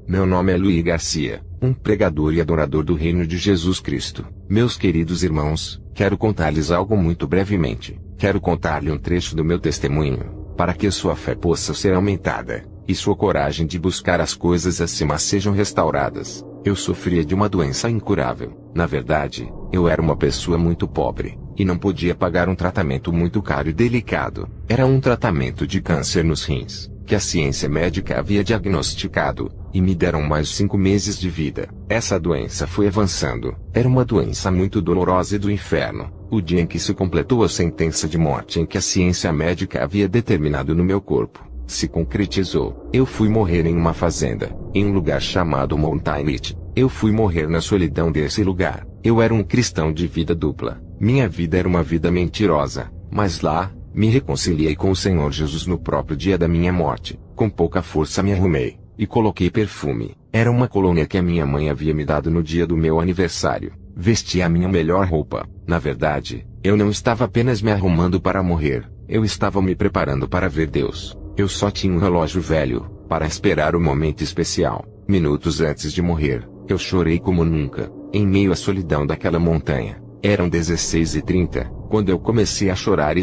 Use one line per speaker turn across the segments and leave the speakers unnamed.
Meu nome é Luiz Garcia, um pregador e adorador do Reino de Jesus Cristo. Meus queridos irmãos, quero contar-lhes algo muito brevemente. Quero contar-lhe um trecho do meu testemunho, para que sua fé possa ser aumentada, e sua coragem de buscar as coisas acima sejam restauradas. Eu sofria de uma doença incurável. Na verdade, eu era uma pessoa muito pobre, e não podia pagar um tratamento muito caro e delicado. Era um tratamento de câncer nos rins, que a ciência médica havia diagnosticado, e me deram mais 5 meses de vida. Essa doença foi avançando. Era uma doença muito dolorosa e do inferno. O dia em que se completou a sentença de morte em que a ciência médica havia determinado no meu corpo, se concretizou. Eu fui morrer em uma fazenda, em um lugar chamado Mountain Beach. Eu fui morrer na solidão desse lugar. Eu era um cristão de vida dupla. Minha vida era uma vida mentirosa, mas lá, me reconciliei com o Senhor Jesus no próprio dia da minha morte. Com pouca força me arrumei, e coloquei perfume. Era uma colônia que a minha mãe havia me dado no dia do meu aniversário. Vesti a minha melhor roupa. Na verdade, eu não estava apenas me arrumando para morrer, eu estava me preparando para ver Deus. Eu só tinha um relógio velho, para esperar o momento especial. Minutos antes de morrer, eu chorei como nunca, em meio à solidão daquela montanha. Eram 16h30, quando eu comecei a chorar,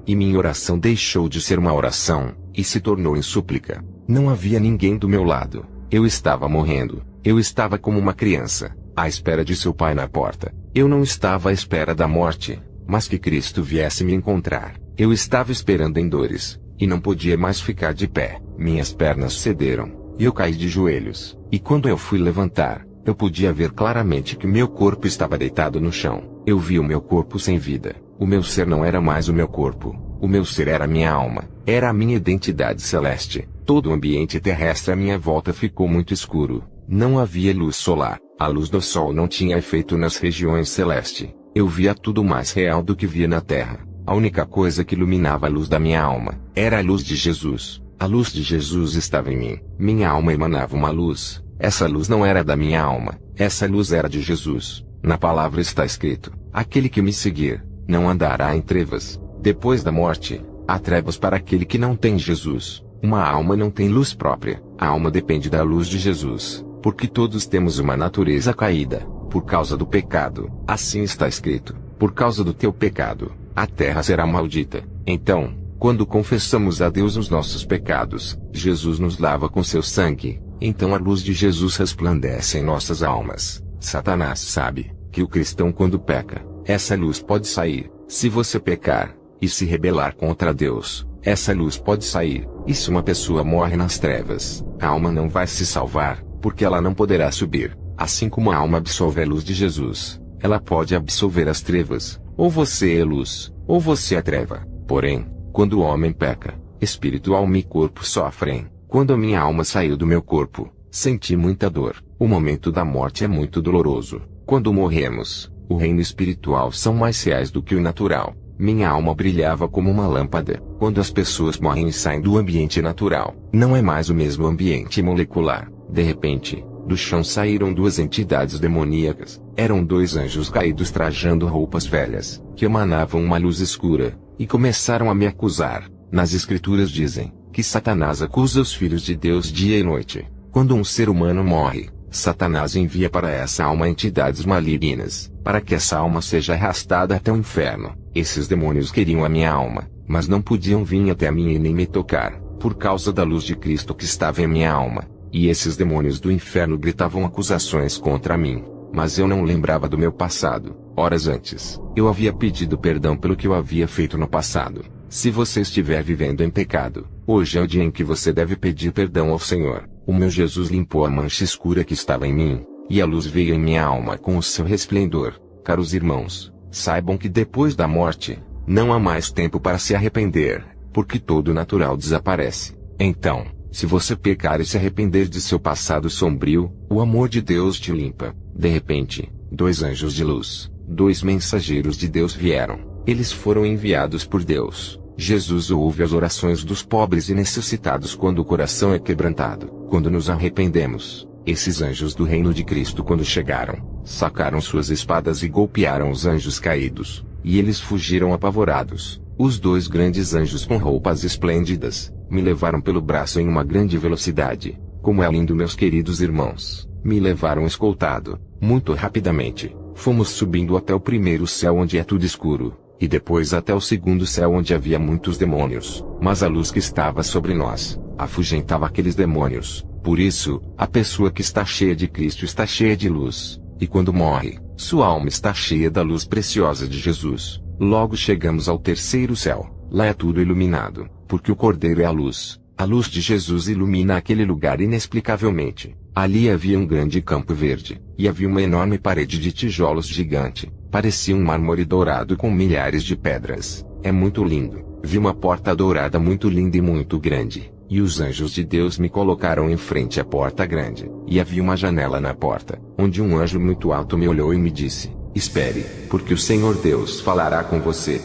e minha oração deixou de ser uma oração, e se tornou em súplica. Não havia ninguém do meu lado. Eu estava morrendo. Eu estava como uma criança, à espera de seu pai na porta. Eu não estava à espera da morte, mas que Cristo viesse me encontrar. Eu estava esperando em dores, e não podia mais ficar de pé. Minhas pernas cederam, e eu caí de joelhos. E quando eu fui levantar, eu podia ver claramente que meu corpo estava deitado no chão. Eu vi o meu corpo sem vida. O meu ser não era mais o meu corpo. O meu ser era a minha alma. Era a minha identidade celeste. Todo o ambiente terrestre à minha volta ficou muito escuro. Não havia luz solar. A luz do sol não tinha efeito nas regiões celestes. Eu via tudo mais real do que via na terra. A única coisa que iluminava a luz da minha alma era a luz de Jesus. A luz de Jesus estava em mim. Minha alma emanava uma luz. Essa luz não era da minha alma. Essa luz era de Jesus. Na palavra está escrito: aquele que me seguir, não andará em trevas. Depois da morte, há trevas para aquele que não tem Jesus. Uma alma não tem luz própria. A alma depende da luz de Jesus, porque todos temos uma natureza caída, por causa do pecado. Assim está escrito: por causa do teu pecado, a terra será maldita. Então, quando confessamos a Deus os nossos pecados, Jesus nos lava com seu sangue. Então a luz de Jesus resplandece em nossas almas. Satanás sabe que o cristão, quando peca, essa luz pode sair. Se você pecar e se rebelar contra Deus, essa luz pode sair. E se uma pessoa morre nas trevas, a alma não vai se salvar, porque ela não poderá subir. Assim como a alma absorve a luz de Jesus, ela pode absorver as trevas. Ou você é luz, ou você é treva. Porém, quando o homem peca, espírito, alma e corpo sofrem. Quando a minha alma saiu do meu corpo, senti muita dor. O momento da morte é muito doloroso. Quando morremos, o reino espiritual são mais reais do que o natural. Minha alma brilhava como uma lâmpada. Quando as pessoas morrem e saem do ambiente natural, não é mais o mesmo ambiente molecular. De repente, do chão saíram 2 entidades demoníacas. Eram 2 anjos caídos trajando roupas velhas, que emanavam uma luz escura, e começaram a me acusar. Nas escrituras dizem que Satanás acusa os filhos de Deus dia e noite. Quando um ser humano morre, Satanás envia para essa alma entidades malignas, para que essa alma seja arrastada até o inferno. Esses demônios queriam a minha alma, mas não podiam vir até mim e nem me tocar, por causa da luz de Cristo que estava em minha alma. E esses demônios do inferno gritavam acusações contra mim, mas eu não lembrava do meu passado. Horas antes, eu havia pedido perdão pelo que eu havia feito no passado. Se você estiver vivendo em pecado, hoje é o dia em que você deve pedir perdão ao Senhor. O meu Jesus limpou a mancha escura que estava em mim, e a luz veio em minha alma com o seu resplendor. Caros irmãos, saibam que depois da morte, não há mais tempo para se arrepender, porque todo o natural desaparece. Então, se você pecar e se arrepender de seu passado sombrio, o amor de Deus te limpa. De repente, 2 anjos de luz, 2 mensageiros de Deus vieram. Eles foram enviados por Deus. Jesus ouve as orações dos pobres e necessitados quando o coração é quebrantado. Quando nos arrependemos, esses anjos do reino de Cristo, quando chegaram, sacaram suas espadas e golpearam os anjos caídos, e eles fugiram apavorados. Os 2 grandes anjos com roupas esplêndidas me levaram pelo braço em uma grande velocidade. Como é lindo, meus queridos irmãos. Me levaram escoltado, muito rapidamente. Fomos subindo até o primeiro céu, onde é tudo escuro, e depois até o segundo céu, onde havia muitos demônios. Mas a luz que estava sobre nós afugentava aqueles demônios. Por isso, a pessoa que está cheia de Cristo está cheia de luz, e quando morre, sua alma está cheia da luz preciosa de Jesus. Logo chegamos ao terceiro céu. Lá é tudo iluminado, porque o Cordeiro é a luz. A luz de Jesus ilumina aquele lugar inexplicavelmente. Ali havia um grande campo verde, e havia uma enorme parede de tijolos gigante. Parecia um mármore dourado com milhares de pedras. É muito lindo. Vi uma porta dourada muito linda e muito grande, e os anjos de Deus me colocaram em frente à porta grande. E havia uma janela na porta, onde um anjo muito alto me olhou e me disse: espere, porque o Senhor Deus falará com você.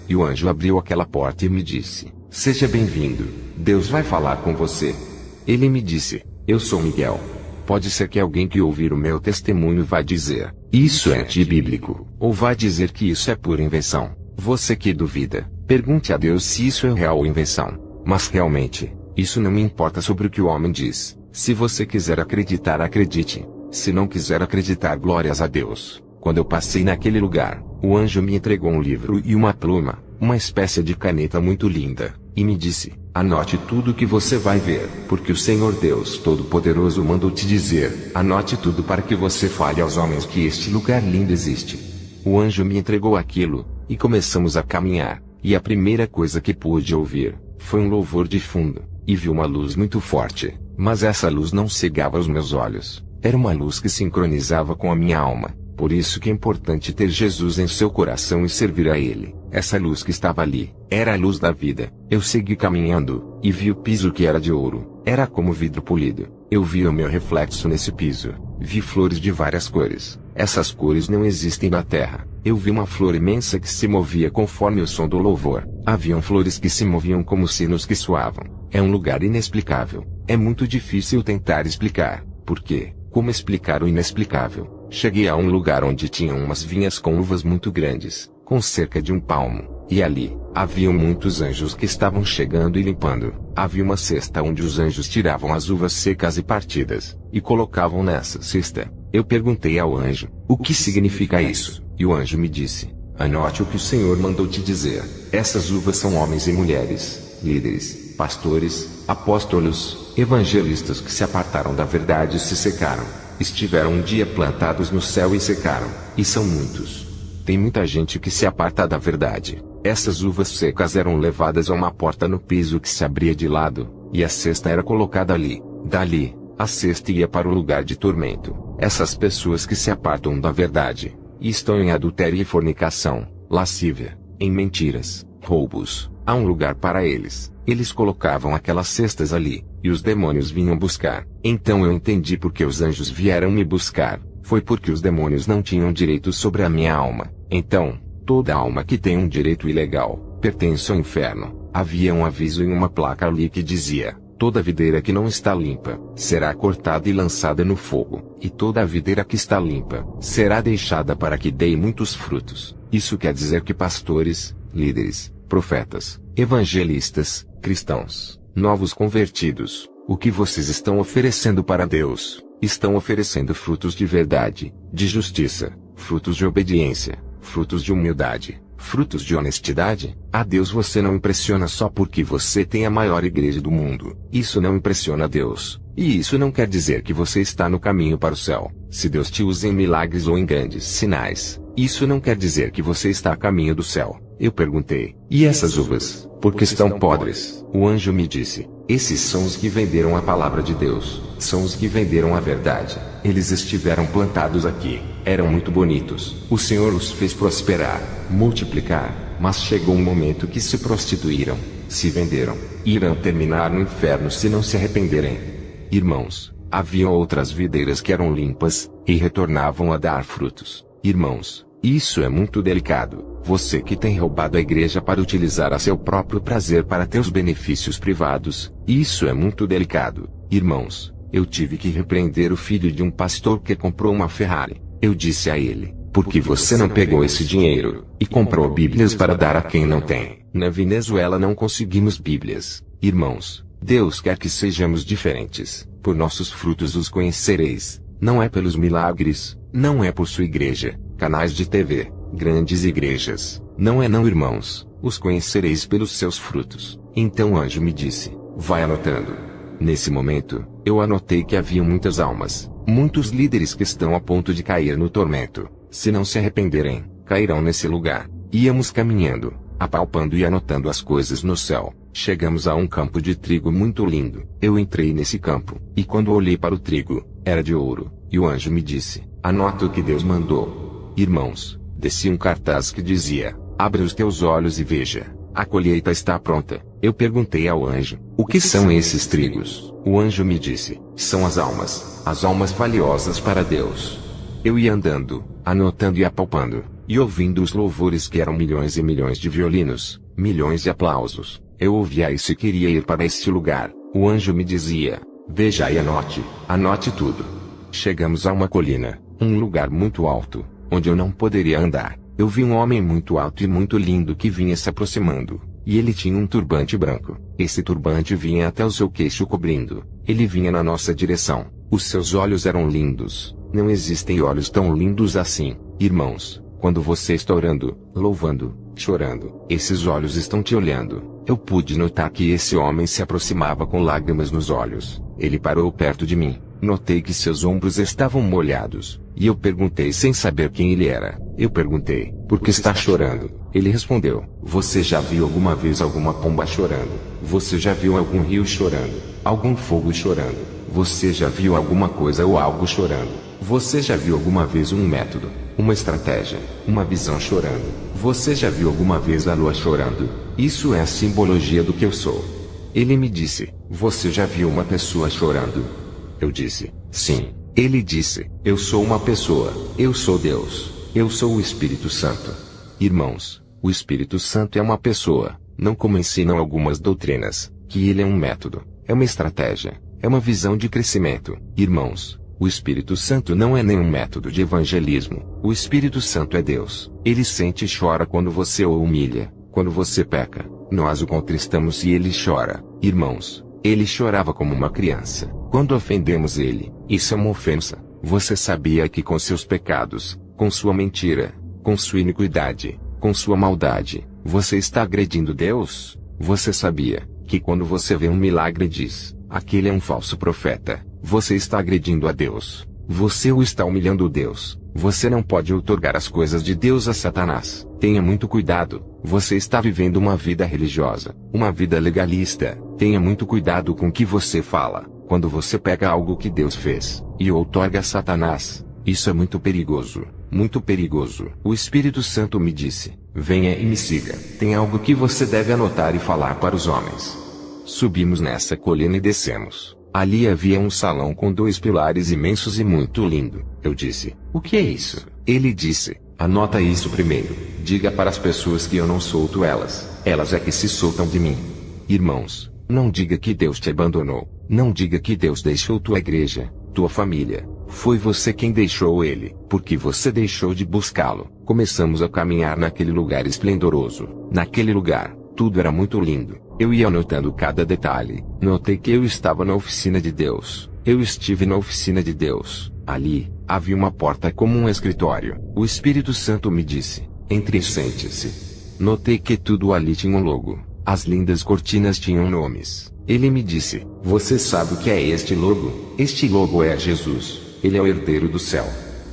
E o anjo abriu aquela porta e me disse: seja bem-vindo, Deus vai falar com você. Ele me disse: eu sou Miguel. Pode ser que alguém que ouvir o meu testemunho vá dizer: isso é antibíblico, ou vá dizer que isso é pura invenção. Você que duvida, pergunte a Deus se isso é real ou invenção. Mas realmente, isso não me importa sobre o que o homem diz. Se você quiser acreditar, acredite. Se não quiser acreditar, glórias a Deus. Quando eu passei naquele lugar, o anjo me entregou um livro e uma pluma, uma espécie de caneta muito linda, e me disse: anote tudo o que você vai ver, porque o Senhor Deus Todo-Poderoso mandou te dizer. Anote tudo para que você fale aos homens que este lugar lindo existe. O anjo me entregou aquilo, e começamos a caminhar, e a primeira coisa que pude ouvir foi um louvor de fundo, e vi uma luz muito forte, mas essa luz não cegava os meus olhos. Era uma luz que sincronizava com a minha alma. Por isso que é importante ter Jesus em seu coração e servir a Ele. Essa luz que estava ali era a luz da vida. Eu segui caminhando, e vi o piso que era de ouro. Era como vidro polido. Eu vi o meu reflexo nesse piso. Vi flores de várias cores. Essas cores não existem na terra. Eu vi uma flor imensa que se movia conforme o som do louvor. Haviam flores que se moviam como sinos que soavam. É um lugar inexplicável. É muito difícil tentar explicar. Por quê? Como explicar o inexplicável? Cheguei a um lugar onde tinham umas vinhas com uvas muito grandes, com cerca de 1 palmo, e ali, haviam muitos anjos que estavam chegando e limpando. Havia uma cesta onde os anjos tiravam as uvas secas e partidas, e colocavam nessa cesta. Eu perguntei ao anjo: o que significa isso? E o anjo me disse: anote o que o Senhor mandou te dizer. Essas uvas são homens e mulheres, líderes, pastores, apóstolos, evangelistas que se apartaram da verdade e se secaram. Estiveram um dia plantados no céu e secaram, e são muitos. Tem muita gente que se aparta da verdade. Essas uvas secas eram levadas a uma porta no piso que se abria de lado, e a cesta era colocada ali. Dali, a cesta ia para o lugar de tormento. Essas pessoas que se apartam da verdade, e estão em adultério e fornicação, lascívia, em mentiras, roubos, há um lugar para eles. Eles colocavam aquelas cestas ali, e os demônios vinham buscar. Então eu entendi porque os anjos vieram me buscar. Foi porque os demônios não tinham direito sobre a minha alma. Então, toda alma que tem um direito ilegal, pertence ao inferno. Havia um aviso em uma placa ali que dizia: toda videira que não está limpa, será cortada e lançada no fogo. E toda a videira que está limpa, será deixada para que dê muitos frutos. Isso quer dizer que pastores, líderes, profetas, evangelistas, cristãos, novos convertidos, o que vocês estão oferecendo para Deus? Estão oferecendo frutos de verdade, de justiça, frutos de obediência, frutos de humildade, frutos de honestidade? A Deus você não impressiona só porque você tem a maior igreja do mundo. Isso não impressiona a Deus. E isso não quer dizer que você está no caminho para o céu. Se Deus te usa em milagres ou em grandes sinais, isso não quer dizer que você está a caminho do céu. Eu perguntei: e essas uvas, por que estão podres? O anjo me disse: esses são os que venderam a palavra de Deus, são os que venderam a verdade. Eles estiveram plantados aqui, eram muito bonitos. O Senhor os fez prosperar, multiplicar, mas chegou um momento que se prostituíram, se venderam, e irão terminar no inferno se não se arrependerem. Irmãos, haviam outras videiras que eram limpas, e retornavam a dar frutos. Irmãos, isso é muito delicado. Você que tem roubado a igreja para utilizar a seu próprio prazer para ter os benefícios privados, isso é muito delicado. Irmãos, eu tive que repreender o filho de um pastor que comprou uma Ferrari. Eu disse a ele: por que você não pegou esse dinheiro e comprou Bíblias para dar a quem não tem? Na Venezuela não conseguimos Bíblias. Irmãos, Deus quer que sejamos diferentes. Por nossos frutos os conhecereis. Não é pelos milagres, não é por sua igreja, canais de TV, grandes igrejas. Não é não, irmãos. Os conhecereis pelos seus frutos. Então o anjo me disse: vai anotando. Nesse momento, eu anotei que havia muitas almas, muitos líderes que estão a ponto de cair no tormento. Se não se arrependerem, cairão nesse lugar. Íamos caminhando, apalpando e anotando as coisas no céu. Chegamos a um campo de trigo muito lindo. Eu entrei nesse campo, e quando olhei para o trigo, era de ouro, e o anjo me disse: anota o que Deus mandou. Irmãos, desci um cartaz que dizia: abre os teus olhos e veja, a colheita está pronta. Eu perguntei ao anjo: o que são esses trigos? O anjo me disse: são as almas valiosas para Deus. Eu ia andando, anotando e apalpando, e ouvindo os louvores que eram milhões e milhões de violinos, milhões de aplausos. Eu ouvia isso e queria ir para este lugar. O anjo me dizia: veja e anote tudo. Chegamos a uma colina, um lugar muito alto, onde eu não poderia andar. Eu vi um homem muito alto e muito lindo que vinha se aproximando, e ele tinha um turbante branco. Esse turbante vinha até o seu queixo cobrindo. Ele vinha na nossa direção. Os seus olhos eram lindos. Não existem olhos tão lindos assim, irmãos. Quando você está orando, louvando, chorando, esses olhos estão te olhando. Eu pude notar que esse homem se aproximava com lágrimas nos olhos. Ele parou perto de mim. Notei que seus ombros estavam molhados, e eu perguntei sem saber quem ele era. Eu perguntei: por que está chorando? Ele respondeu: você já viu alguma vez alguma pomba chorando? Você já viu algum rio chorando? Algum fogo chorando? Você já viu alguma coisa ou algo chorando? Você já viu alguma vez um método, uma estratégia, uma visão chorando? Você já viu alguma vez a lua chorando? Isso é a simbologia do que eu sou. Ele me disse: você já viu uma pessoa chorando? Eu disse: sim. Ele disse: eu sou uma pessoa, eu sou Deus, eu sou o Espírito Santo. Irmãos, o Espírito Santo é uma pessoa, não como ensinam algumas doutrinas, que ele é um método, é uma estratégia, é uma visão de crescimento. Irmãos, o Espírito Santo não é nenhum método de evangelismo. O Espírito Santo é Deus. Ele sente e chora quando você o humilha, quando você peca. Nós o contristamos e ele chora. Irmãos, ele chorava como uma criança quando ofendemos ele. Isso é uma ofensa. Você sabia que com seus pecados, com sua mentira, com sua iniquidade, com sua maldade, você está agredindo Deus? Você sabia que quando você vê um milagre e diz: aquele é um falso profeta, você está agredindo a Deus. Você o está humilhando Deus. Você não pode outorgar as coisas de Deus a Satanás. Tenha muito cuidado. Você está vivendo uma vida religiosa, uma vida legalista. Tenha muito cuidado com o que você fala. Quando você pega algo que Deus fez e outorga a Satanás, isso é muito perigoso. Muito perigoso. O Espírito Santo me disse: venha e me siga. Tem algo que você deve anotar e falar para os homens. Subimos nessa colina e descemos. Ali havia um salão com 2 pilares imensos e muito lindo. Eu disse: o que é isso? Ele disse: anota isso primeiro. Diga para as pessoas que eu não solto elas. Elas é que se soltam de mim. Irmãos, não diga que Deus te abandonou. Não diga que Deus deixou tua igreja, tua família. Foi você quem deixou ele, porque você deixou de buscá-lo. Começamos a caminhar naquele lugar esplendoroso. Naquele lugar, tudo era muito lindo. Eu ia anotando cada detalhe. Notei que eu estava na oficina de Deus. Eu estive na oficina de Deus. Ali, havia uma porta como um escritório. O Espírito Santo me disse: entre e sente-se. Notei que tudo ali tinha um logo. As lindas cortinas tinham nomes. Ele me disse: você sabe o que é este logo? Este logo é Jesus. Ele é o herdeiro do céu.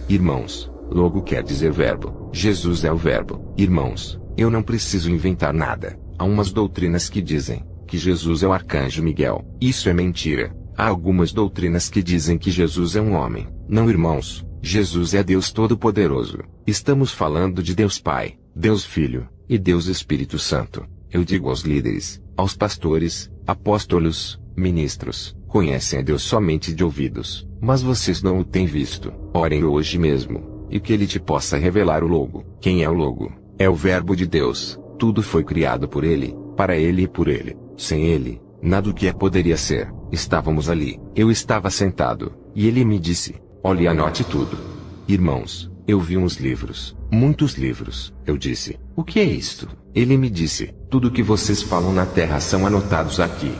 Irmãos, logo quer dizer verbo. Jesus é o verbo. Irmãos, eu não preciso inventar nada. Há umas doutrinas que dizem que Jesus é o arcanjo Miguel. Isso é mentira. Há algumas doutrinas que dizem que Jesus é um homem. Não, irmãos. Jesus é Deus Todo-Poderoso. Estamos falando de Deus Pai, Deus Filho e Deus Espírito Santo. Eu digo aos líderes, aos pastores, apóstolos, ministros: conhecem a Deus somente de ouvidos, mas vocês não o têm visto. Orem hoje mesmo, e que ele te possa revelar o logo. Quem é o logo? É o Verbo de Deus. Tudo foi criado por ele, para ele e por ele. Sem ele, nada do que poderia ser. Estávamos ali. Eu estava sentado, e ele me disse: olhe e anote tudo. Irmãos, eu vi uns livros, muitos livros. Eu disse: o que é isto? Ele me disse: tudo que vocês falam na terra são anotados aqui.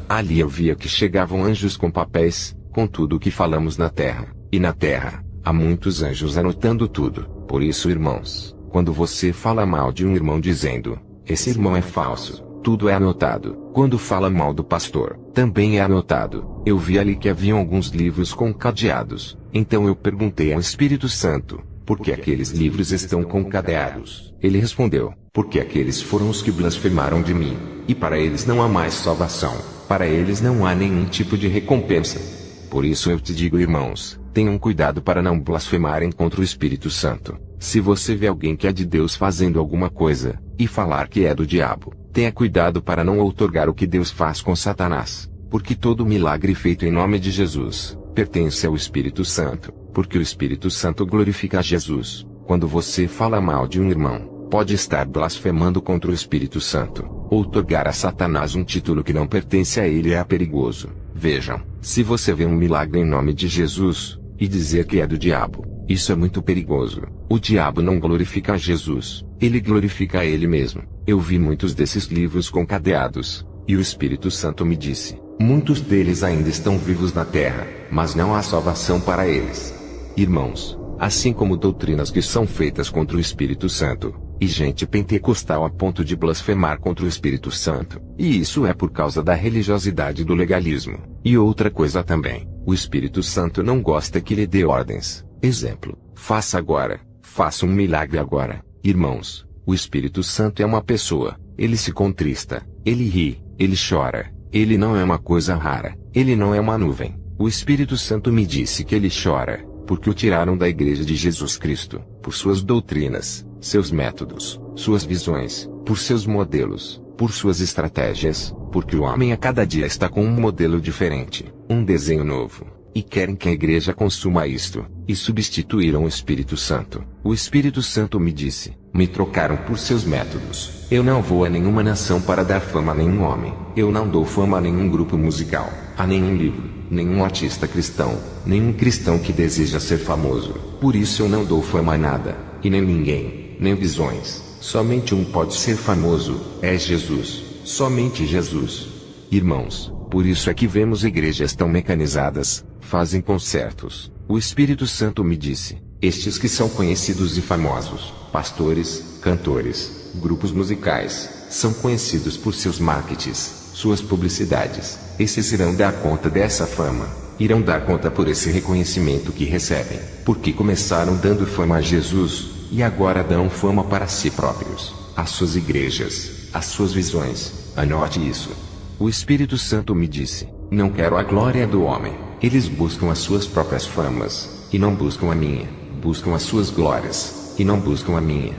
Ali eu via que chegavam anjos com papéis, com tudo o que falamos na terra, e na terra, há muitos anjos anotando tudo. Por isso, irmãos, quando você fala mal de um irmão dizendo, esse irmão é falso, tudo é anotado. Quando fala mal do pastor, também é anotado. Eu vi ali que haviam alguns livros com cadeados. Então eu perguntei ao Espírito Santo, por que aqueles livros estão com cadeados? Ele respondeu, porque aqueles foram os que blasfemaram de mim. E para eles não há mais salvação. Para eles não há nenhum tipo de recompensa. Por isso eu te digo, irmãos, tenham cuidado para não blasfemarem contra o Espírito Santo. Se você vê alguém que é de Deus fazendo alguma coisa, e falar que é do diabo, tenha cuidado para não outorgar o que Deus faz com Satanás. Porque todo milagre feito em nome de Jesus, pertence ao Espírito Santo, porque o Espírito Santo glorifica a Jesus. Quando você fala mal de um irmão, pode estar blasfemando contra o Espírito Santo. Outorgar a Satanás um título que não pertence a ele é perigoso. Vejam, se você vê um milagre em nome de Jesus, e dizer que é do diabo, isso é muito perigoso. O diabo não glorifica a Jesus, ele glorifica a ele mesmo. Eu vi muitos desses livros com cadeados, e o Espírito Santo me disse, muitos deles ainda estão vivos na terra, mas não há salvação para eles. Irmãos, assim como doutrinas que são feitas contra o Espírito Santo, e gente pentecostal a ponto de blasfemar contra o Espírito Santo, e isso é por causa da religiosidade do legalismo. E outra coisa também, o Espírito Santo não gosta que lhe dê ordens. Exemplo, faça agora, faça um milagre agora. Irmãos, o Espírito Santo é uma pessoa, ele se contrista, ele ri, ele chora, ele não é uma coisa rara, ele não é uma nuvem. O Espírito Santo me disse que ele chora, porque o tiraram da igreja de Jesus Cristo, por suas doutrinas, seus métodos, suas visões, por seus modelos, por suas estratégias, porque o homem a cada dia está com um modelo diferente, um desenho novo, e querem que a igreja consuma isto, e substituíram o Espírito Santo. O Espírito Santo me disse, me trocaram por seus métodos. Eu não vou a nenhuma nação para dar fama a nenhum homem. Eu não dou fama a nenhum grupo musical, a nenhum livro, nenhum artista cristão, nenhum cristão que deseja ser famoso. Por isso eu não dou fama a nada, e nem ninguém, nem visões. Somente um pode ser famoso, é Jesus. Somente Jesus. Irmãos, por isso é que vemos igrejas tão mecanizadas, fazem concertos. O Espírito Santo me disse, estes que são conhecidos e famosos, pastores, cantores, grupos musicais, são conhecidos por seus marketings, suas publicidades. Esses irão dar conta dessa fama, irão dar conta por esse reconhecimento que recebem, porque começaram dando fama a Jesus, e agora dão fama para si próprios, às suas igrejas, às suas visões. Anote isso. O Espírito Santo me disse, não quero a glória do homem. Eles buscam as suas próprias famas, e não buscam a minha. Buscam as suas glórias, e não buscam a minha.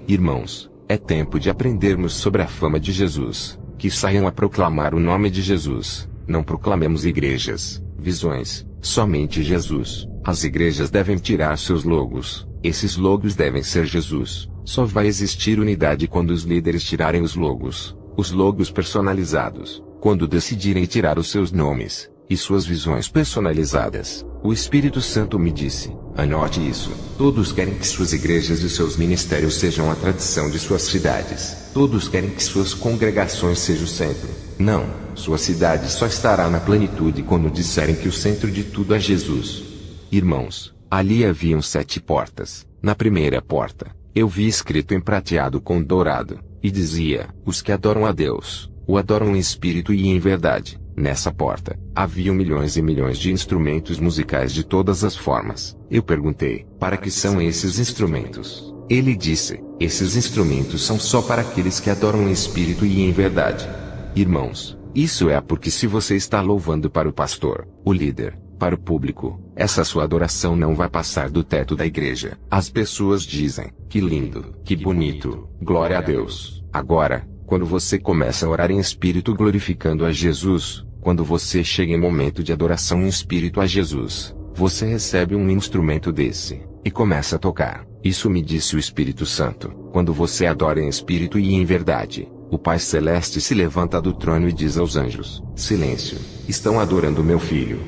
Irmãos, é tempo de aprendermos sobre a fama de Jesus, que saiam a proclamar o nome de Jesus. Não proclamemos igrejas, visões, somente Jesus. As igrejas devem tirar seus logos. Esses logos devem ser Jesus. Só vai existir unidade quando os líderes tirarem os logos personalizados, quando decidirem tirar os seus nomes e suas visões personalizadas. O Espírito Santo me disse, anote isso. Todos querem que suas igrejas e seus ministérios sejam a tradição de suas cidades. Todos querem que suas congregações sejam o centro. Não, sua cidade só estará na plenitude quando disserem que o centro de tudo é Jesus. Irmãos, ali haviam 7 portas. Na primeira porta, eu vi escrito em prateado com dourado, e dizia, os que adoram a Deus, o adoram em espírito e em verdade. Nessa porta, haviam milhões e milhões de instrumentos musicais de todas as formas. Eu perguntei, para que são esses instrumentos? Ele disse, esses instrumentos são só para aqueles que adoram em espírito e em verdade. Irmãos, isso é porque se você está louvando para o pastor, o líder, para o público, essa sua adoração não vai passar do teto da igreja. As pessoas dizem, que lindo, que bonito, glória a Deus. Agora, quando você começa a orar em espírito glorificando a Jesus, quando você chega em momento de adoração em espírito a Jesus, você recebe um instrumento desse, e começa a tocar. Isso me disse o Espírito Santo. Quando você adora em espírito e em verdade, o Pai Celeste se levanta do trono e diz aos anjos, silêncio, estão adorando meu filho.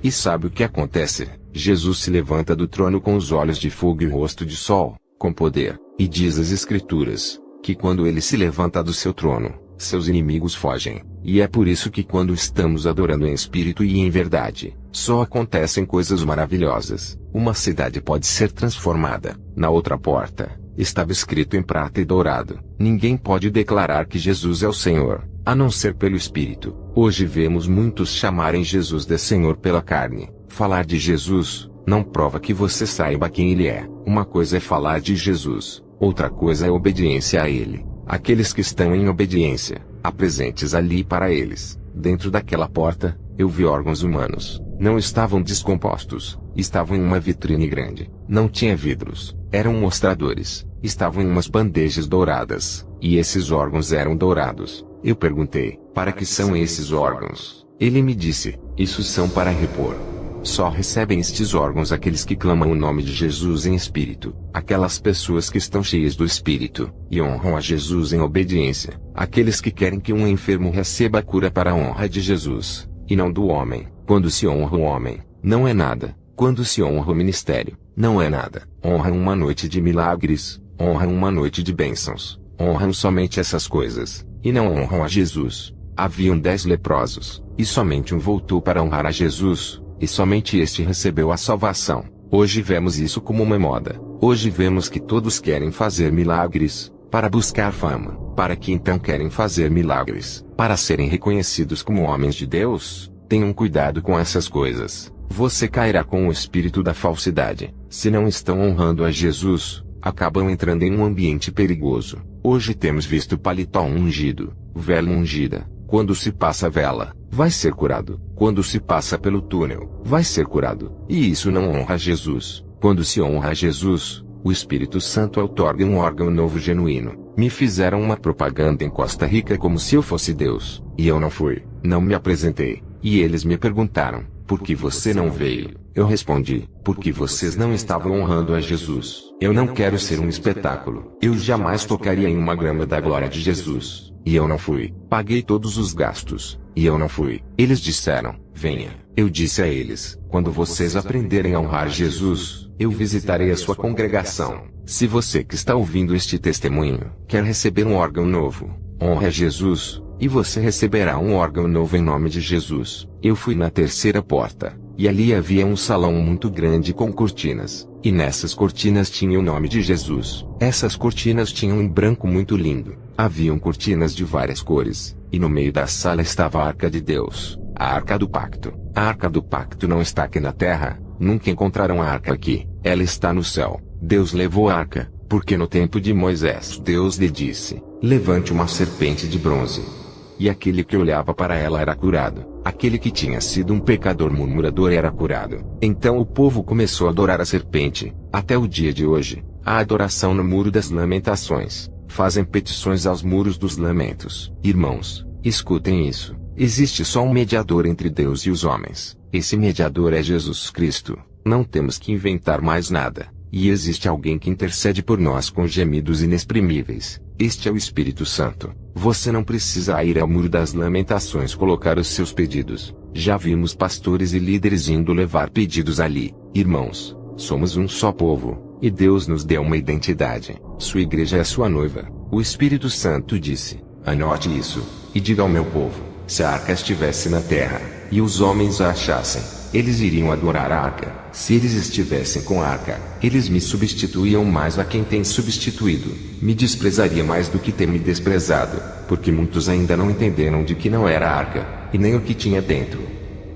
E sabe o que acontece? Jesus se levanta do trono com os olhos de fogo e o rosto de sol, com poder, e diz as Escrituras, que quando ele se levanta do seu trono, seus inimigos fogem. E é por isso que quando estamos adorando em espírito e em verdade, só acontecem coisas maravilhosas. Uma cidade pode ser transformada. Na outra porta, estava escrito em prata e dourado: ninguém pode declarar que Jesus é o Senhor, a não ser pelo Espírito. Hoje vemos muitos chamarem Jesus de Senhor pela carne. Falar de Jesus não prova que você saiba quem Ele é. Uma coisa é falar de Jesus, outra coisa é obediência a Ele. Aqueles que estão em obediência, há presentes ali para eles. Dentro daquela porta, eu vi órgãos humanos. Não estavam descompostos, estavam em uma vitrine grande. Não tinha vidros, eram mostradores. Estavam em umas bandejas douradas, e esses órgãos eram dourados. Eu perguntei: para que são esses órgãos? Ele me disse: isso são para repor. Só recebem estes órgãos aqueles que clamam o nome de Jesus em espírito, aquelas pessoas que estão cheias do espírito, e honram a Jesus em obediência, aqueles que querem que um enfermo receba a cura para a honra de Jesus, e não do homem. Quando se honra o homem, não é nada. Quando se honra o ministério, não é nada. Honram uma noite de milagres, honram uma noite de bênçãos, honram somente essas coisas, e não honram a Jesus. Haviam 10 leprosos, e somente um voltou para honrar a Jesus, e somente este recebeu a salvação. Hoje vemos isso como uma moda. Hoje vemos que todos querem fazer milagres, para buscar fama. Para que então querem fazer milagres? Para serem reconhecidos como homens de Deus? Tenham cuidado com essas coisas. Você cairá com o espírito da falsidade. Se não estão honrando a Jesus, acabam entrando em um ambiente perigoso. Hoje temos visto paletó ungido, vela ungida. Quando se passa a vela, vai ser curado. Quando se passa pelo túnel, vai ser curado. E isso não honra a Jesus. Quando se honra a Jesus, o Espírito Santo outorga um órgão novo genuíno. Me fizeram uma propaganda em Costa Rica como se eu fosse Deus. E eu não fui. Não me apresentei. E eles me perguntaram: por que você não veio? Eu respondi: porque vocês não estavam honrando a Jesus. Eu não quero ser um espetáculo. Eu jamais tocaria em uma grama da glória de Jesus. E eu não fui. Paguei todos os gastos. E eu não fui. Eles disseram: venha. Eu disse a eles: quando vocês aprenderem a honrar Jesus, eu visitarei a sua congregação. Se você que está ouvindo este testemunho quer receber um órgão novo, honre a Jesus, e você receberá um órgão novo em nome de Jesus. Eu fui na terceira porta, e ali havia um salão muito grande com cortinas, e nessas cortinas tinha o nome de Jesus. Essas cortinas tinham um branco muito lindo. Haviam cortinas de várias cores, e no meio da sala estava a Arca de Deus, a Arca do Pacto. A Arca do Pacto não está aqui na terra, nunca encontraram a Arca aqui, ela está no céu. Deus levou a Arca, porque no tempo de Moisés Deus lhe disse: levante uma serpente de bronze. E aquele que olhava para ela era curado. Aquele que tinha sido um pecador murmurador era curado. Então o povo começou a adorar a serpente. Até o dia de hoje, há adoração no Muro das Lamentações. Fazem petições aos muros dos lamentos. Irmãos, escutem isso. Existe só um mediador entre Deus e os homens. Esse mediador é Jesus Cristo. Não temos que inventar mais nada. E existe alguém que intercede por nós com gemidos inexprimíveis. Este é o Espírito Santo. Você não precisa ir ao Muro das Lamentações colocar os seus pedidos. Já vimos pastores e líderes indo levar pedidos ali. Irmãos, somos um só povo, e Deus nos deu uma identidade. Sua igreja é sua noiva. O Espírito Santo disse: anote isso, e diga ao meu povo: se a arca estivesse na terra, e os homens a achassem, eles iriam adorar a arca. Se eles estivessem com a arca, eles me substituíam mais a quem tem substituído. Me desprezaria mais do que ter me desprezado, porque muitos ainda não entenderam de que não era a arca, e nem o que tinha dentro.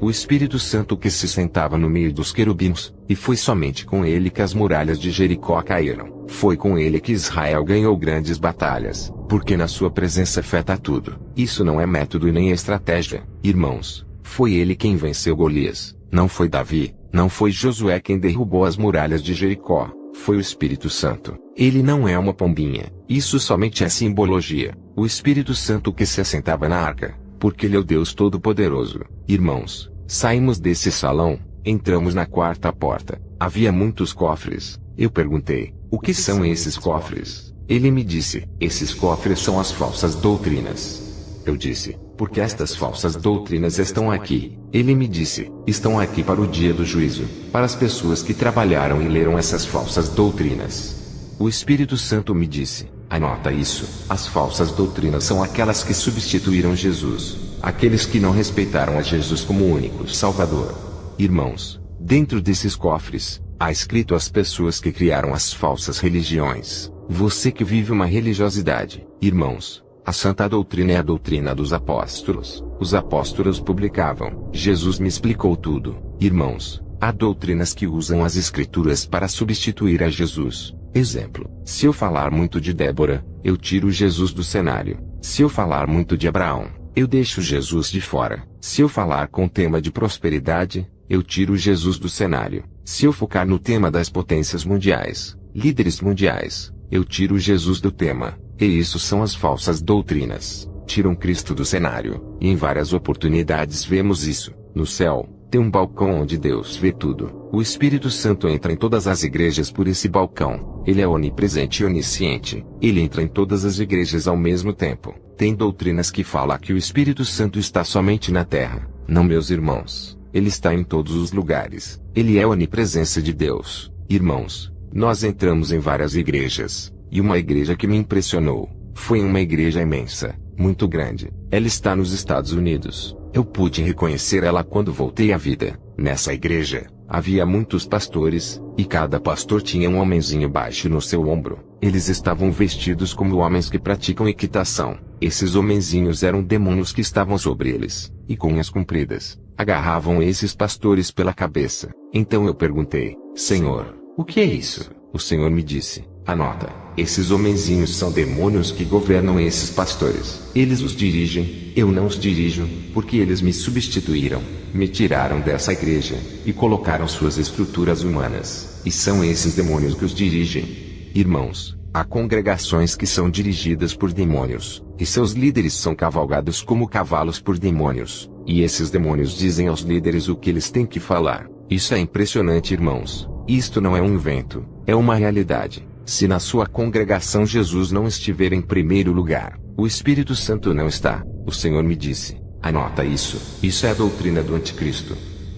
O Espírito Santo que se sentava no meio dos querubins, e foi somente com ele que as muralhas de Jericó caíram. Foi com ele que Israel ganhou grandes batalhas, porque na sua presença afeta tudo. Isso não é método e nem estratégia, irmãos. Foi ele quem venceu Golias, não foi Davi, não foi Josué quem derrubou as muralhas de Jericó, foi o Espírito Santo. Ele não é uma pombinha, isso somente é simbologia. O Espírito Santo que se assentava na arca, porque ele é o Deus Todo-Poderoso. Irmãos, saímos desse salão, entramos na quarta porta. Havia muitos cofres. Eu perguntei: o que são esses cofres? Ele me disse: esses cofres são as falsas doutrinas. Eu disse: porque estas falsas doutrinas estão aqui? Ele me disse: estão aqui para o dia do juízo, para as pessoas que trabalharam e leram essas falsas doutrinas. O Espírito Santo me disse: Anota isso. As falsas doutrinas são aquelas que substituíram Jesus. Aqueles que não respeitaram a Jesus como único Salvador. Irmãos, dentro desses cofres, há escrito as pessoas que criaram as falsas religiões. Você que vive uma religiosidade. Irmãos, a santa doutrina é a doutrina dos apóstolos. Os apóstolos publicavam. Jesus me explicou tudo. Irmãos, há doutrinas que usam as escrituras para substituir a Jesus. Exemplo, se eu falar muito de Débora, eu tiro Jesus do cenário. Se eu falar muito de Abraão, eu deixo Jesus de fora. Se eu falar com o tema de prosperidade, eu tiro Jesus do cenário. Se eu focar no tema das potências mundiais, líderes mundiais, eu tiro Jesus do tema. E isso são as falsas doutrinas. Tiram Cristo do cenário. E em várias oportunidades vemos isso. No céu, tem um balcão onde Deus vê tudo. O Espírito Santo entra em todas as igrejas por esse balcão. Ele é onipresente e onisciente. Ele entra em todas as igrejas ao mesmo tempo. Tem doutrinas que falam que o Espírito Santo está somente na terra. Não, meus irmãos. Ele está em todos os lugares. Ele é a onipresença de Deus. Irmãos, nós entramos em várias igrejas. E uma igreja que me impressionou, foi uma igreja imensa, muito grande. Ela está nos Estados Unidos. Eu pude reconhecer ela quando voltei à vida. Nessa igreja, havia muitos pastores, e cada pastor tinha um homenzinho baixo no seu ombro. Eles estavam vestidos como homens que praticam equitação. Esses homenzinhos eram demônios que estavam sobre eles, e com unhas compridas, agarravam esses pastores pela cabeça. Então eu perguntei, Senhor, o que é isso? O Senhor me disse, anota, esses homenzinhos são demônios que governam esses pastores. Eles os dirigem, eu não os dirijo, porque eles me substituíram, me tiraram dessa igreja, e colocaram suas estruturas humanas, e são esses demônios que os dirigem. Irmãos, há congregações que são dirigidas por demônios, e seus líderes são cavalgados como cavalos por demônios, e esses demônios dizem aos líderes o que eles têm que falar. Isso é impressionante, irmãos. Isto não é um invento, é uma realidade. Se na sua congregação Jesus não estiver em primeiro lugar, o Espírito Santo não está. O Senhor me disse, anota isso. Isso é a doutrina do anticristo.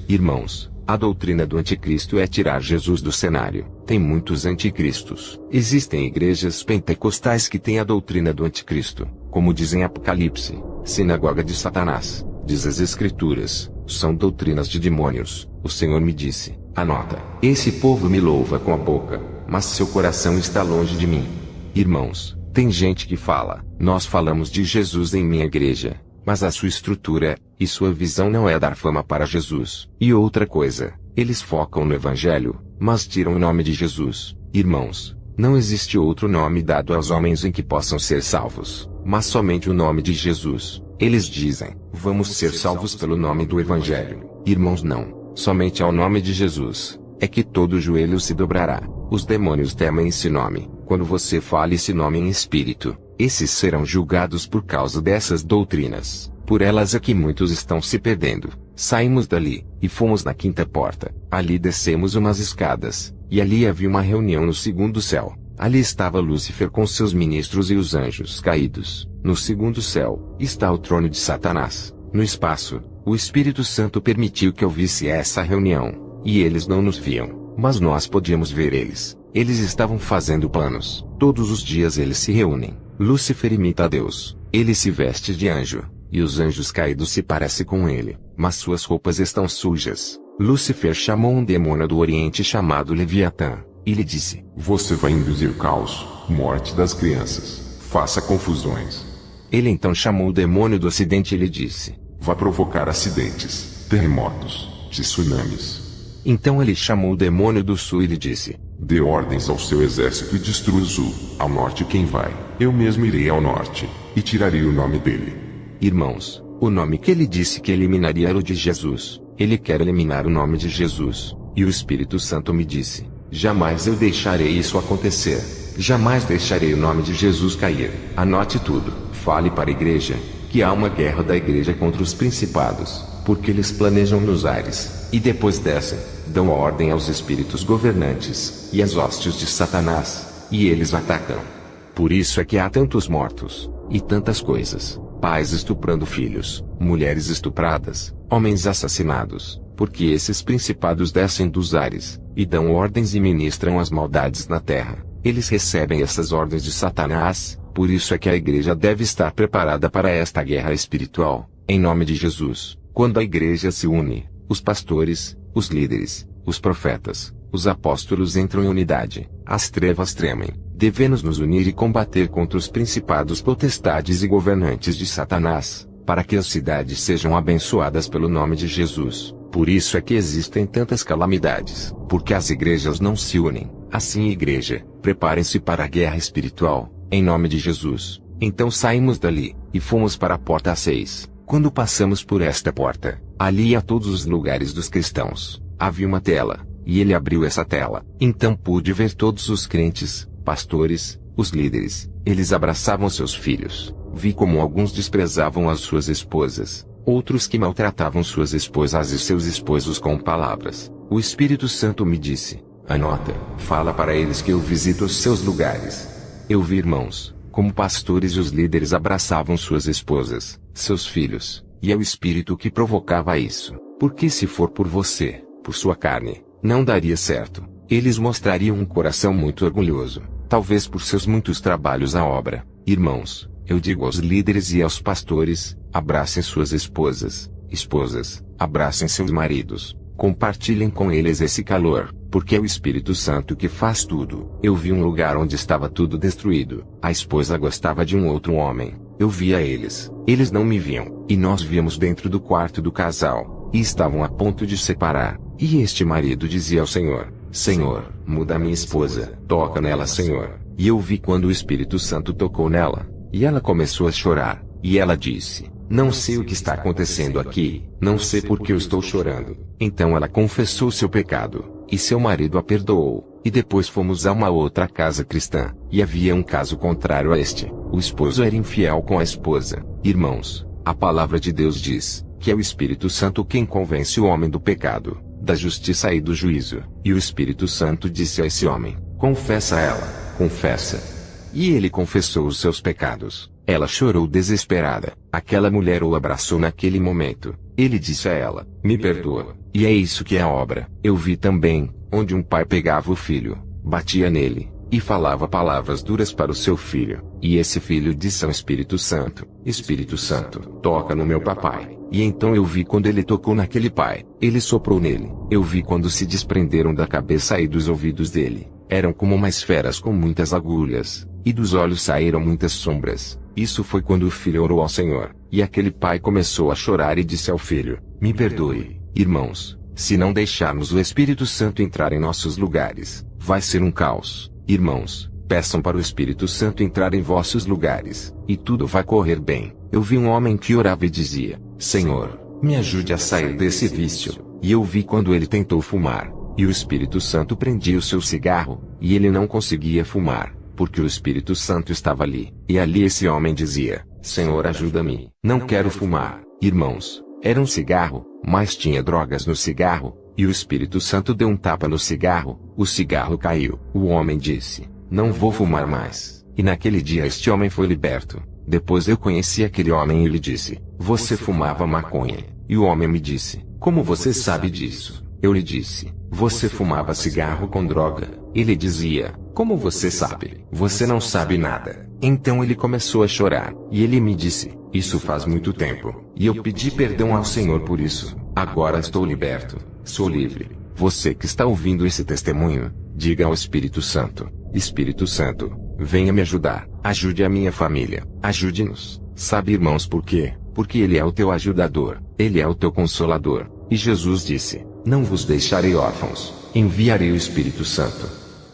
Irmãos, a doutrina do anticristo é tirar Jesus do cenário. Tem muitos anticristos. Existem igrejas pentecostais que têm a doutrina do anticristo, como dizem Apocalipse, sinagoga de Satanás. Diz as Escrituras, são doutrinas de demônios. O Senhor me disse, anota, esse povo me louva com a boca, mas seu coração está longe de mim. Irmãos, tem gente que fala, nós falamos de Jesus em minha igreja, mas a sua estrutura e sua visão não é dar fama para Jesus. E outra coisa, eles focam no Evangelho, mas tiram o nome de Jesus. Irmãos, não existe outro nome dado aos homens em que possam ser salvos, mas somente o nome de Jesus. Eles dizem, vamos ser salvos pelo nome do Evangelho. Irmãos, não, somente ao nome de Jesus, é que todo joelho se dobrará. Os demônios temem esse nome. Quando você fala esse nome em espírito, esses serão julgados por causa dessas doutrinas. Por elas é que muitos estão se perdendo. Saímos dali, e fomos na quinta porta. Ali descemos umas escadas, e ali havia uma reunião no segundo céu. Ali estava Lúcifer com seus ministros e os anjos caídos. No segundo céu, está o trono de Satanás. No espaço, o Espírito Santo permitiu que eu visse essa reunião. E eles não nos viam, mas nós podíamos ver eles. Eles estavam fazendo planos. Todos os dias eles se reúnem. Lúcifer imita a Deus. Ele se veste de anjo, e os anjos caídos se parecem com ele, mas suas roupas estão sujas. Lúcifer chamou um demônio do Oriente chamado Leviatã, e lhe disse,
você vai induzir caos, morte das crianças, faça confusões.
Ele então chamou o demônio do Ocidente e lhe disse,
vá provocar acidentes, terremotos, tsunamis.
Então ele chamou o demônio do Sul e lhe disse,
dê ordens ao seu exército e destrua o Sul. Ao norte quem vai? Eu mesmo irei ao norte, e tirarei o nome dele.
Irmãos, o nome que ele disse que eliminaria era o de Jesus. Ele quer eliminar o nome de Jesus. E o Espírito Santo me disse, jamais eu deixarei isso acontecer. Jamais deixarei o nome de Jesus cair. Anote tudo. Fale para a igreja, que há uma guerra da igreja contra os principados, porque eles planejam nos ares, e depois descem, dão ordem aos espíritos governantes, e às hostes de Satanás, e eles atacam. Por isso é que há tantos mortos, e tantas coisas, pais estuprando filhos, mulheres estupradas, homens assassinados, porque esses principados descem dos ares, e dão ordens e ministram as maldades na terra. Eles recebem essas ordens de Satanás, por isso é que a igreja deve estar preparada para esta guerra espiritual, em nome de Jesus. Quando a igreja se une, os pastores, os líderes, os profetas, os apóstolos entram em unidade, as trevas tremem. Devemos nos unir e combater contra os principados, potestades e governantes de Satanás, para que as cidades sejam abençoadas pelo nome de Jesus. Por isso é que existem tantas calamidades, porque as igrejas não se unem. Assim, igreja, preparem-se para a guerra espiritual, em nome de Jesus. Então saímos dali, e fomos para a porta 6. Quando passamos por esta porta, ali a todos os lugares dos cristãos, havia uma tela, e ele abriu essa tela. Então pude ver todos os crentes, pastores, os líderes, eles abraçavam seus filhos. Vi como alguns desprezavam as suas esposas, outros que maltratavam suas esposas e seus esposos com palavras. O Espírito Santo me disse: anota, fala para eles que eu visito os seus lugares. Eu vi irmãos, como pastores e os líderes abraçavam suas esposas, seus filhos, e é o Espírito que provocava isso. Porque se for por você, por sua carne, não daria certo. Eles mostrariam um coração muito orgulhoso, talvez por seus muitos trabalhos à obra. Irmãos, eu digo aos líderes e aos pastores: abracem suas esposas, abracem seus maridos, compartilhem com eles esse calor, porque é o Espírito Santo que faz tudo. Eu vi um lugar onde estava tudo destruído. A esposa gostava de um outro homem. Eu via eles não me viam, e nós víamos dentro do quarto do casal, e estavam a ponto de separar. E este marido dizia ao Senhor: Senhor, muda minha esposa, toca nela, Senhor. E eu vi quando o Espírito Santo tocou nela, e ela começou a chorar, e ela disse: não sei o que está acontecendo aqui, não sei por que eu estou chorando. Então ela confessou seu pecado, e seu marido a perdoou, e depois fomos a uma outra casa cristã, e havia um caso contrário a este. O esposo era infiel com a esposa. Irmãos, a palavra de Deus diz que é o Espírito Santo quem convence o homem do pecado, da justiça e do juízo. E o Espírito Santo disse a esse homem: confessa ela, confessa. E ele confessou os seus pecados. Ela chorou desesperada. Aquela mulher o abraçou naquele momento. Ele disse a ela: me perdoa. E é isso que é a obra. Eu vi também, onde um pai pegava o filho, batia nele, e falava palavras duras para o seu filho. E esse filho disse ao Espírito Santo: Espírito Santo, toca no meu papai. E então eu vi quando ele tocou naquele pai, ele soprou nele. Eu vi quando se desprenderam da cabeça e dos ouvidos dele. Eram como umas feras com muitas agulhas, e dos olhos saíram muitas sombras. Isso foi quando o filho orou ao Senhor, e aquele pai começou a chorar e disse ao filho: me perdoe. Irmãos, se não deixarmos o Espírito Santo entrar em nossos lugares, vai ser um caos. Irmãos, peçam para o Espírito Santo entrar em vossos lugares, e tudo vai correr bem. Eu vi um homem que orava e dizia: Senhor, me ajude a sair desse vício. E eu vi quando ele tentou fumar, e o Espírito Santo prendia o seu cigarro, e ele não conseguia fumar, porque o Espírito Santo estava ali. E ali esse homem dizia: Senhor, ajuda-me, não quero fumar. Irmãos, era um cigarro, mas tinha drogas no cigarro, e o Espírito Santo deu um tapa no cigarro, o cigarro caiu. O homem disse: não vou fumar mais. E naquele dia este homem foi liberto. Depois eu conheci aquele homem e lhe disse: você fumava maconha. E o homem me disse: como você sabe disso? Eu lhe disse: você fumava cigarro com droga. Ele dizia: como você sabe? Você não sabe nada. Então ele começou a chorar, e ele me disse: isso faz muito tempo, e eu pedi perdão ao Senhor por isso. Agora estou liberto, sou livre. Você que está ouvindo esse testemunho, diga ao Espírito Santo: Espírito Santo, venha me ajudar, ajude a minha família, ajude-nos. Sabe, irmãos, por quê? Porque Ele é o teu ajudador, Ele é o teu consolador. E Jesus disse: não vos deixarei órfãos, enviarei o Espírito Santo.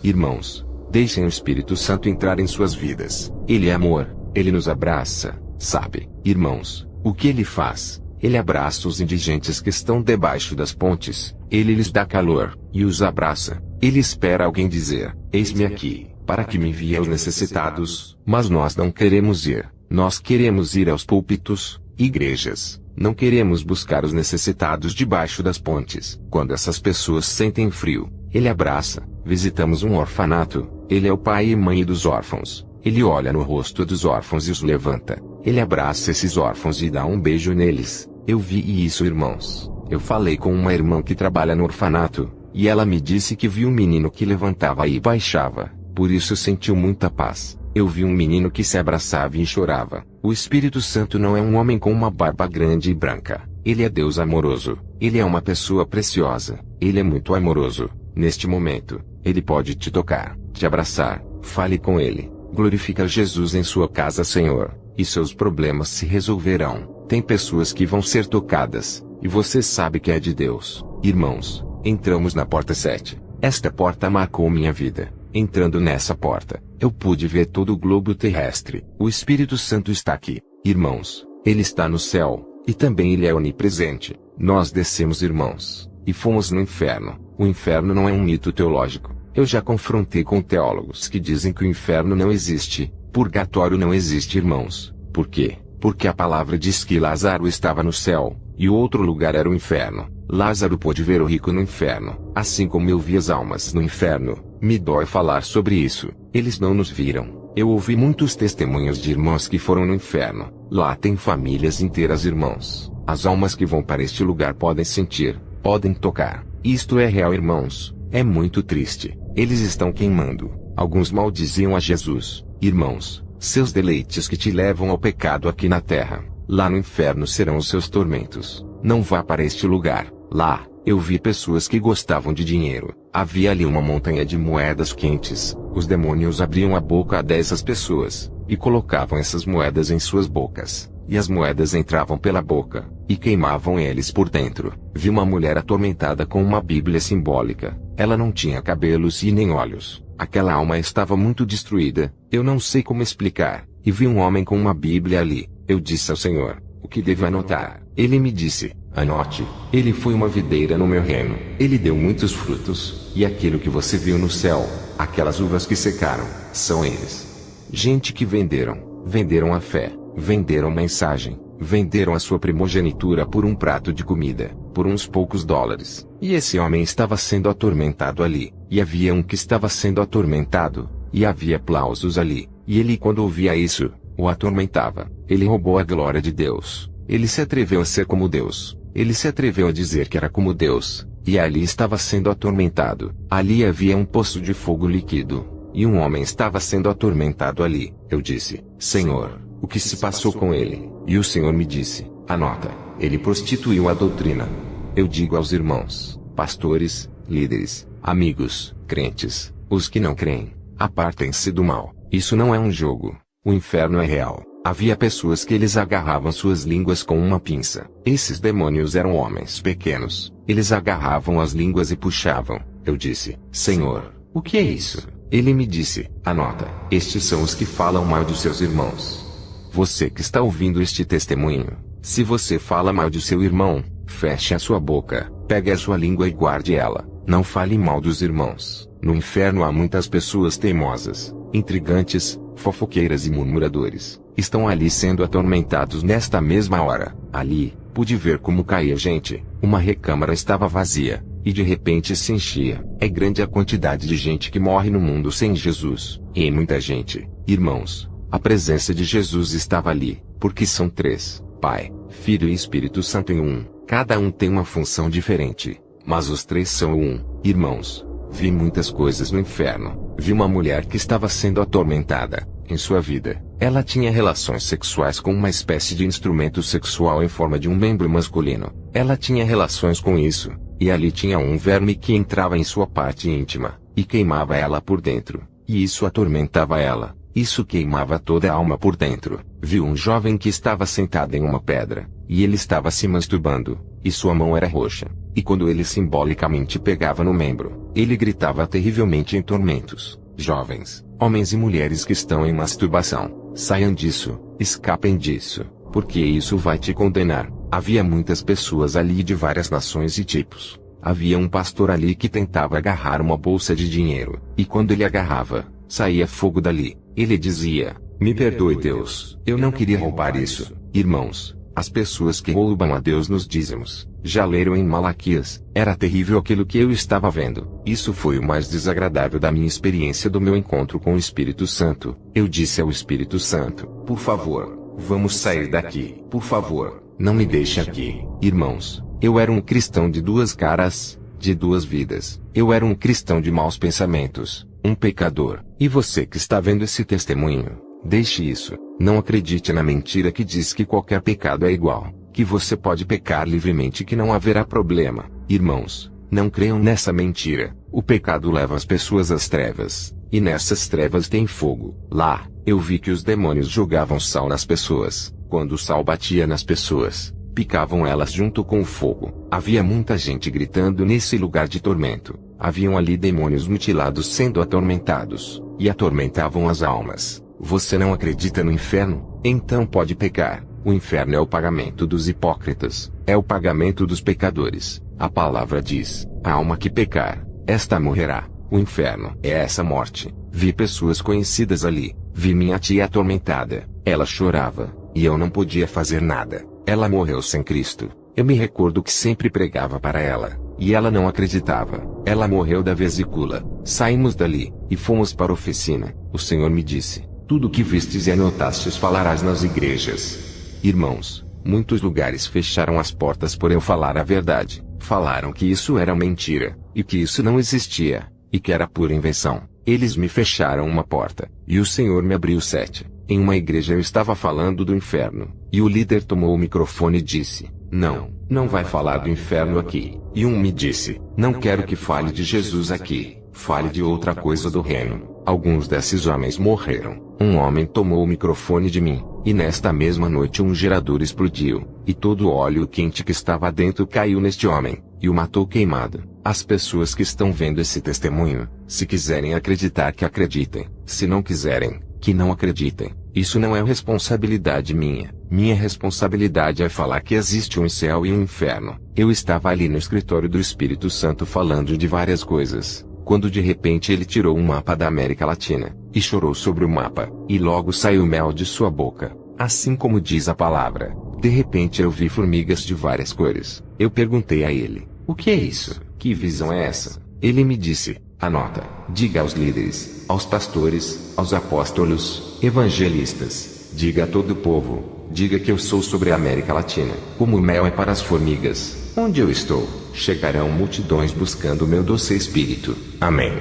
Irmãos, deixem o Espírito Santo entrar em suas vidas. Ele é amor, Ele nos abraça, sabe? Irmãos, o que Ele faz? Ele abraça os indigentes que estão debaixo das pontes, Ele lhes dá calor, e os abraça. Ele espera alguém dizer: eis-me aqui, para que me envie aos necessitados. Mas nós não queremos ir. Nós queremos ir aos púlpitos, igrejas. Não queremos buscar os necessitados debaixo das pontes. Quando essas pessoas sentem frio, Ele abraça. Visitamos um orfanato, Ele é o pai e mãe dos órfãos. Ele olha no rosto dos órfãos e os levanta. Ele abraça esses órfãos e dá um beijo neles. Eu vi isso, irmãos. Eu falei com uma irmã que trabalha no orfanato, e ela me disse que viu um menino que levantava e baixava, Por isso sentiu muita paz. Eu vi um menino que se abraçava e chorava. O Espírito Santo não é um homem com uma barba grande e branca. Ele é Deus amoroso. Ele é uma pessoa preciosa. Ele é muito amoroso. Neste momento, Ele pode te tocar, te abraçar. Fale com Ele. Glorifica Jesus em sua casa, Senhor, e seus problemas se resolverão. Tem pessoas que vão ser tocadas, e você sabe que é de Deus. Irmãos, entramos na porta 7. Esta porta marcou minha vida. Entrando nessa porta, eu pude ver todo o globo terrestre. O Espírito Santo está aqui. Irmãos, Ele está no céu, e também Ele é onipresente. Nós descemos, irmãos, e fomos no inferno. O inferno não é um mito teológico. Eu já confrontei com teólogos que dizem que o inferno não existe, purgatório não existe, irmãos. Por quê? Porque a palavra diz que Lázaro estava no céu, e o outro lugar era o inferno. Lázaro pôde ver o rico no inferno, assim como eu vi as almas no inferno. Me dói falar sobre isso. Eles não nos viram. Eu ouvi muitos testemunhos de irmãos que foram no inferno. Lá tem famílias inteiras, irmãos. As almas que vão para este lugar podem sentir, podem tocar. Isto é real, irmãos. É muito triste. Eles estão queimando. Alguns maldiziam a Jesus. Irmãos, seus deleites que te levam ao pecado aqui na terra, lá no inferno serão os seus tormentos. Não vá para este lugar. Lá, eu vi pessoas que gostavam de dinheiro. Havia ali uma montanha de moedas quentes. Os demônios abriam a boca dessas pessoas, e colocavam essas moedas em suas bocas. E as moedas entravam pela boca, e queimavam eles por dentro. Vi uma mulher atormentada com uma Bíblia simbólica. Ela não tinha cabelos e nem olhos. Aquela alma estava muito destruída. Eu não sei como explicar. E vi um homem com uma Bíblia ali. Eu disse ao Senhor, o que devo anotar? Ele me disse, anote. Ele foi uma videira no meu reino. Ele deu muitos frutos. E aquilo que você viu no céu, aquelas uvas que secaram, são eles. Gente que venderam a fé, venderam mensagem, venderam a sua primogenitura por um prato de comida, por uns poucos dólares. E esse homem estava sendo atormentado ali, e havia um que estava sendo atormentado, e havia aplausos ali, e ele, quando ouvia isso, o atormentava. Ele roubou a glória de Deus. Ele se atreveu a ser como Deus. Ele se atreveu a dizer que era como Deus, e ali estava sendo atormentado. Ali havia um poço de fogo líquido, e um homem estava sendo atormentado ali. Eu disse, Senhor, o que se passou com ele? E o Senhor me disse, anota, ele prostituiu a doutrina. Eu digo aos irmãos, pastores, líderes, amigos, crentes, os que não creem, apartem-se do mal. Isso não é um jogo. O inferno é real. Havia pessoas que eles agarravam suas línguas com uma pinça. Esses demônios eram homens pequenos. Eles agarravam as línguas e puxavam. Eu disse, Senhor, o que é isso? Ele me disse, anota, estes são os que falam mal dos seus irmãos. Você que está ouvindo este testemunho, se você fala mal de seu irmão, feche a sua boca, pegue a sua língua e guarde ela. Não fale mal dos irmãos. No inferno há muitas pessoas teimosas, intrigantes, fofoqueiras e murmuradores. Estão ali sendo atormentados nesta mesma hora. Ali, pude ver como caía gente. Uma recâmara estava vazia, e de repente se enchia. É grande a quantidade de gente que morre no mundo sem Jesus. E muita gente, irmãos. A presença de Jesus estava ali, porque são três, Pai, Filho e Espírito Santo em um. Cada um tem uma função diferente, mas os três são um. Irmãos, vi muitas coisas no inferno. Vi uma mulher que estava sendo atormentada, em sua vida. Ela tinha relações sexuais com uma espécie de instrumento sexual em forma de um membro masculino. Ela tinha relações com isso, e ali tinha um verme que entrava em sua parte íntima, e queimava ela por dentro. E isso atormentava ela. Isso queimava toda a alma por dentro. Viu um jovem que estava sentado em uma pedra, e ele estava se masturbando, e sua mão era roxa. E quando ele simbolicamente pegava no membro, ele gritava terrivelmente em tormentos. Jovens, homens e mulheres que estão em masturbação, saiam disso, escapem disso, porque isso vai te condenar. Havia muitas pessoas ali de várias nações e tipos. Havia um pastor ali que tentava agarrar uma bolsa de dinheiro, e quando ele agarrava, saía fogo dali. Ele dizia, me perdoe Deus, eu não queria roubar isso. Irmãos, as pessoas que roubam a Deus nos dízimos, já leram em Malaquias, era terrível aquilo que eu estava vendo. Isso foi o mais desagradável da minha experiência do meu encontro com o Espírito Santo. Eu disse ao Espírito Santo, por favor, vamos sair daqui. Por favor, não me deixe aqui. Irmãos, eu era um cristão de duas caras, de duas vidas. Eu era um cristão de maus pensamentos. um pecador. E você que está vendo esse testemunho, deixe isso. Não acredite na mentira que diz que qualquer pecado é igual, que você pode pecar livremente e que não haverá problema. Irmãos, não creiam nessa mentira. O pecado leva as pessoas às trevas, e nessas trevas tem fogo. Lá, eu vi que os demônios jogavam sal nas pessoas. Quando o sal batia nas pessoas, picavam elas junto com o fogo. Havia muita gente gritando nesse lugar de tormento. Haviam ali demônios mutilados sendo atormentados, e atormentavam as almas. Você não acredita no inferno? Então pode pecar. O inferno é o pagamento dos hipócritas, é o pagamento dos pecadores. A palavra diz: a alma que pecar, esta morrerá. O inferno é essa morte. Vi pessoas conhecidas ali. Vi minha tia atormentada. Ela chorava, e eu não podia fazer nada. Ela morreu sem Cristo. Eu me recordo que sempre pregava para ela, e ela não acreditava. Ela morreu da vesícula. Saímos dali, e fomos para a oficina. O Senhor me disse: tudo o que vistes e anotastes falarás nas igrejas. Irmãos, muitos lugares fecharam as portas por eu falar a verdade. Falaram que isso era mentira, e que isso não existia, e que era pura invenção. Eles me fecharam uma porta, e o Senhor me abriu 7. Em uma igreja eu estava falando do inferno, e o líder tomou o microfone e disse: não vai falar do inferno aqui. E um me disse: não quero que fale de Jesus aqui, fale de outra coisa do reino. Alguns desses homens morreram. Um homem tomou o microfone de mim, e nesta mesma noite um gerador explodiu, e todo o óleo quente que estava dentro caiu neste homem, e o matou queimado. As pessoas que estão vendo esse testemunho, se quiserem acreditar que acreditem, se não quiserem, que não acreditem. Isso não é responsabilidade minha. Minha responsabilidade é falar que existe um céu e um inferno. Eu estava ali no escritório do Espírito Santo falando de várias coisas, quando de repente ele tirou um mapa da América Latina, e chorou sobre o mapa, e logo saiu mel de sua boca, assim como diz a palavra. De repente eu vi formigas de várias cores. Eu perguntei a ele: o que é isso? Que visão é essa? Ele me disse: anota, diga aos líderes, aos pastores, aos apóstolos, evangelistas, diga a todo o povo, diga que eu sou sobre a América Latina, como o mel é para as formigas. Onde eu estou, chegarão multidões buscando o meu doce espírito. Amém.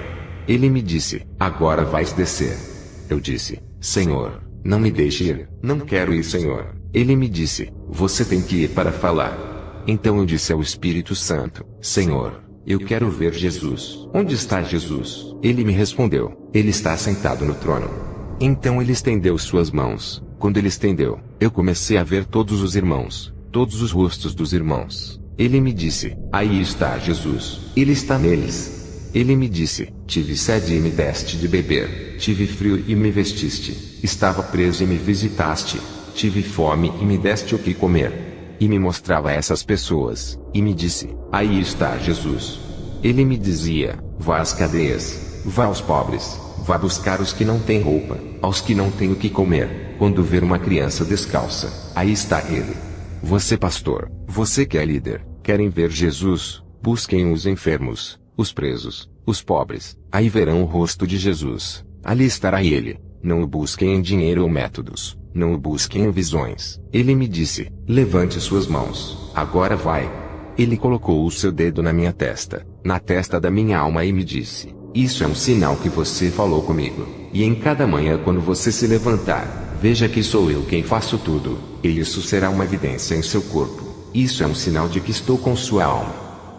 Ele me disse: agora vais descer. Eu disse: Senhor, não me deixe ir. Não quero ir, Senhor. Ele me disse: você tem que ir para falar. Então eu disse ao Espírito Santo: Senhor, eu quero ver Jesus. Onde está Jesus? Ele me respondeu: ele está sentado no trono. Então ele estendeu suas mãos. Quando ele estendeu, eu comecei a ver todos os irmãos, todos os rostos dos irmãos. Ele me disse: aí está Jesus. Ele está neles. Ele me disse: tive sede e me deste de beber. Tive frio e me vestiste. Estava preso e me visitaste. Tive fome e me deste o que comer. E me mostrava essas pessoas, e me disse: aí está Jesus. Ele me dizia: vá às cadeias, vá aos pobres, vá buscar os que não têm roupa, aos que não têm o que comer. Quando ver uma criança descalça, aí está ele. Você, pastor, você que é líder, querem ver Jesus? Busquem os enfermos, os presos, os pobres, aí verão o rosto de Jesus. Ali estará ele. Não o busquem em dinheiro ou métodos. Não o busquem em visões. Ele me disse: levante suas mãos. Agora vai. Ele colocou o seu dedo na minha testa, na testa da minha alma, e me disse: isso é um sinal que você falou comigo. E em cada manhã quando você se levantar, veja que sou eu quem faço tudo. E isso será uma evidência em seu corpo. Isso é um sinal de que estou com sua alma.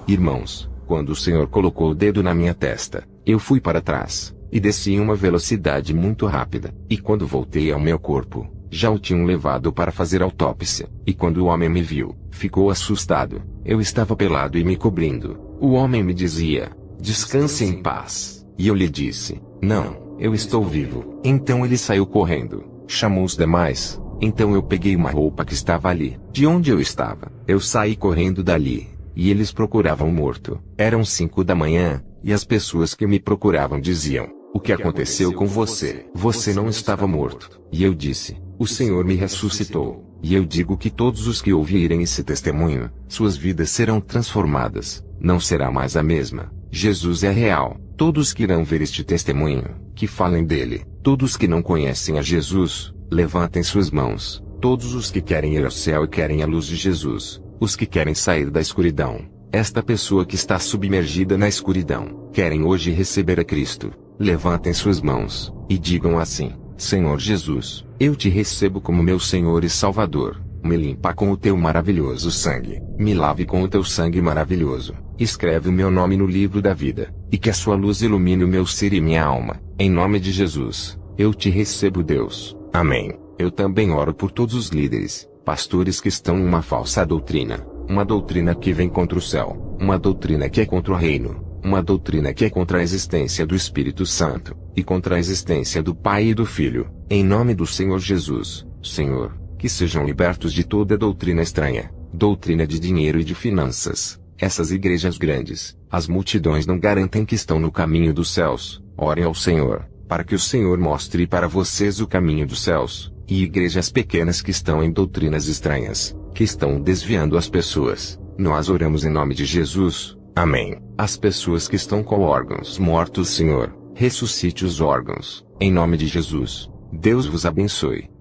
Irmãos, quando o Senhor colocou o dedo na minha testa, eu fui para trás, e desci em uma velocidade muito rápida. E quando voltei ao meu corpo, já o tinham levado para fazer autópsia. E quando o homem me viu, ficou assustado. Eu estava pelado e me cobrindo. O homem me dizia: descanse em paz. E eu lhe disse: não, eu estou vivo. Então ele saiu correndo, chamou os demais. Então eu peguei uma roupa que estava ali, de onde eu estava. Eu saí correndo dali, e eles procuravam o morto. Eram 5 da manhã, e as pessoas que me procuravam diziam: o que aconteceu com você? Você não estava morto. E eu disse: o Senhor me ressuscitou. E eu digo que todos os que ouvirem esse testemunho, suas vidas serão transformadas. Não será mais a mesma. Jesus é real. Todos que irão ver este testemunho, que falem dele. Todos que não conhecem a Jesus, levantem suas mãos. Todos os que querem ir ao céu e querem a luz de Jesus. Os que querem sair da escuridão. Esta pessoa que está submergida na escuridão, querem hoje receber a Cristo. levantem suas mãos, e digam assim: Senhor Jesus, eu te recebo como meu Senhor e Salvador. Me limpa com o teu maravilhoso sangue, me lave com o teu sangue maravilhoso, escreve o meu nome no livro da vida, e que a sua luz ilumine o meu ser e minha alma, em nome de Jesus, eu te recebo, Deus. Amém. Eu também oro por todos os líderes, pastores que estão em uma falsa doutrina, uma doutrina que vem contra o céu, uma doutrina que é contra o reino, uma doutrina que é contra a existência do Espírito Santo, e contra a existência do Pai e do Filho, em nome do Senhor Jesus, Senhor. Que sejam libertos de toda doutrina estranha, doutrina de dinheiro e de finanças. Essas igrejas grandes, as multidões não garantem que estão no caminho dos céus. Orem ao Senhor, para que o Senhor mostre para vocês o caminho dos céus. E igrejas pequenas que estão em doutrinas estranhas, que estão desviando as pessoas. Nós oramos em nome de Jesus. Amém. As pessoas que estão com órgãos mortos, Senhor, ressuscite os órgãos, em nome de Jesus. Deus vos abençoe.